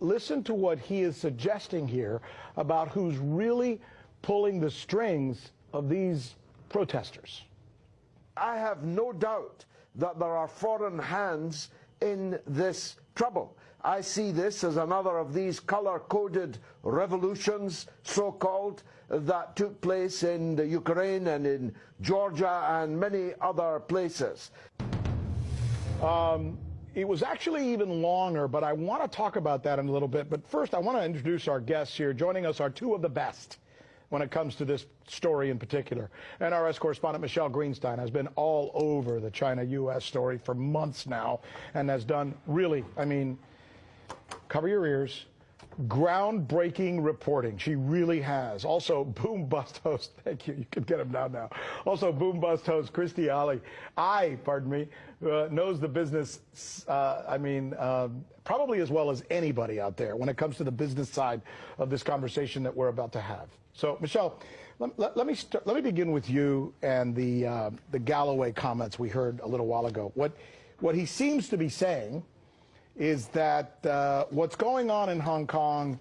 listen to what he is suggesting here about who's really pulling the strings of these protesters. I have no doubt that there are foreign hands in this trouble. I see this as another of these color-coded revolutions, so-called, that took place in the Ukraine and in Georgia and many other places. It was actually even longer, but I want to talk about that in a little bit. But first, I want to introduce our guests here. Joining us are two of the best when it comes to this story in particular. NRS correspondent Michelle Greenstein has been all over the China-U.S. story for months now and has done really, I mean, cover your ears, groundbreaking reporting. She really has. Also, Boom Bust host, thank you, you can get him down now. Also, Boom Bust host Christy Ali, knows the business, probably as well as anybody out there when it comes to the business side of this conversation that we're about to have. So, Michelle, let me begin with you and the Galloway comments we heard a little while ago. What he seems to be saying is that what's going on in Hong Kong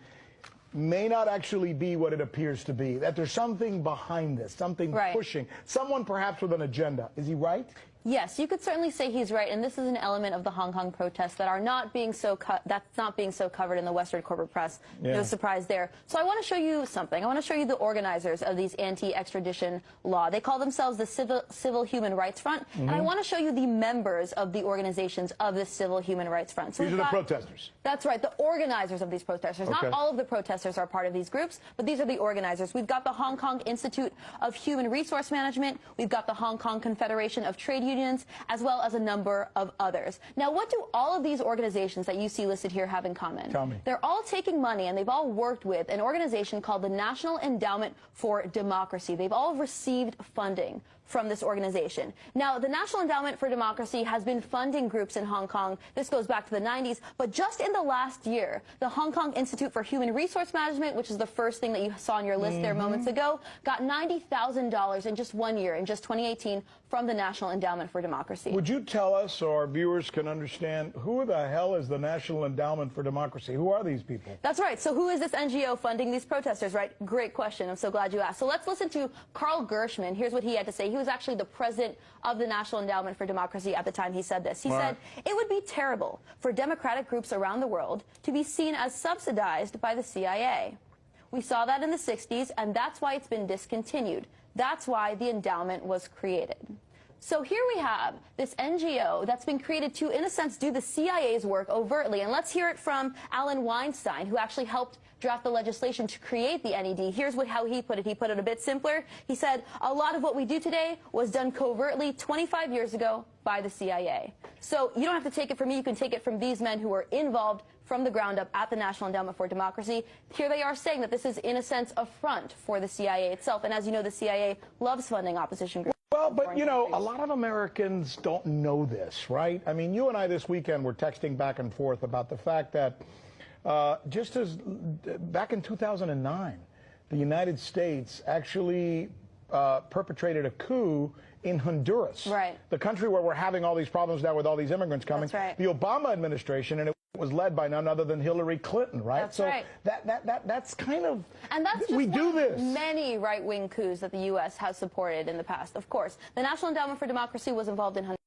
may not actually be what it appears to be, that there's something behind this, something pushing, someone perhaps with an agenda. Is he right? Yes, you could certainly say he's right, and this is an element of the Hong Kong protests that are not being so covered in the Western corporate press. Yeah. No surprise there. So I want to show you something. I want to show you the organizers of these anti-extradition law. They call themselves the Civil Human Rights Front, and I want to show you the members of the organizations of the Civil Human Rights Front. So these are the protesters. That's right, the organizers of these protesters. Okay. Not all of the protesters are part of these groups, but these are the organizers. We've got the Hong Kong Institute of Human Resource Management. We've got the Hong Kong Confederation of Trade Unions, as well as a number of others. Now, what do all of these organizations that you see listed here have in common? Tell me. They're all taking money, and they've all worked with an organization called the National Endowment for Democracy. They've all received funding from this organization. Now, the National Endowment for Democracy has been funding groups in Hong Kong. This goes back to the 90s, but just in the last year, the Hong Kong Institute for Human Resource Management, which is the first thing that you saw on your list there moments ago, got $90,000 in just 1 year, in just 2018, from the National Endowment for Democracy. Would you tell us, so our viewers can understand, who the hell is the National Endowment for Democracy? Who are these people? That's right. So who is this NGO funding these protesters, right? Great question. I'm so glad you asked. So let's listen to Carl Gershman. Here's what he had to say. He was actually the president of the National Endowment for Democracy at the time he said this. He said, "It would be terrible for democratic groups around the world to be seen as subsidized by the CIA. We saw that in the 60s, and that's why it's been discontinued. That's why the endowment was created." So here we have this NGO that's been created to, in a sense, do the CIA's work overtly. And let's hear it from Alan Weinstein, who actually helped draft the legislation to create the NED. Here's how he put it. He put it a bit simpler. He said, "A lot of what we do today was done covertly 25 years ago by the CIA." So you don't have to take it from me. You can take it from these men who were involved from the ground up at the National Endowment for Democracy. Here they are saying that this is, in a sense, a front for the CIA itself. And as you know, the CIA loves funding opposition groups. Well, but, you know, a lot of Americans don't know this, right? I mean, you and I this weekend were texting back and forth about the fact that just as back in 2009, the United States actually perpetrated a coup in Honduras. Right. The country where we're having all these problems now with all these immigrants coming. That's right. The Obama administration, and it was led by none other than Hillary Clinton, right? That's so right. That's kind of, and that's just we do this. Many right-wing coups that the U.S. has supported in the past, of course. The National Endowment for Democracy was involved in Honduras.